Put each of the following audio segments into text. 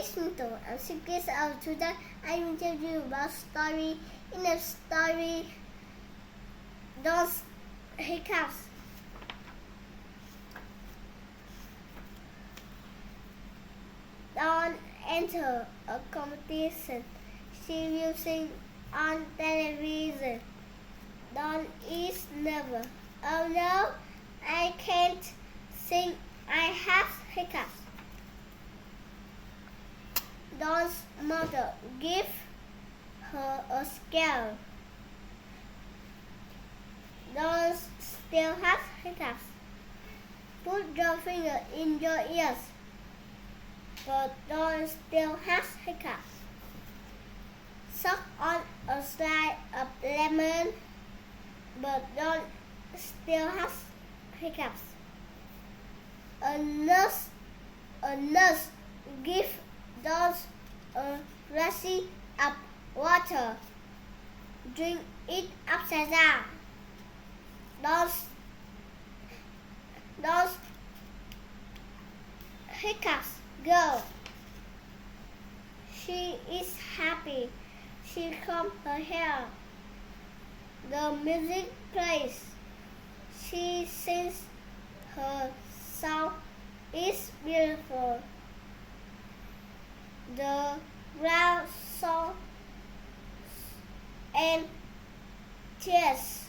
is Mito. I'm 6 years old. Today I will tell you about story. In a story, those hiccups. Don't enter a competition. She will sing on television. Dawn is never. Oh no, I can't sing. I have hiccups. Dawn's mother give her a scare. Dawn still has hiccups. Put your finger in your ears. But Dawn still has hiccups. Suck on a slice of lemon. But Dawn still has hiccups. A nurse give Dawn a glass of water. Drink it upside down. Dawn's hiccups go. She is happy. She combs her hair. The music plays. She sings. Her song is beautiful. The ground song and cheers.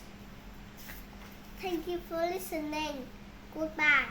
Thank you for listening. Goodbye.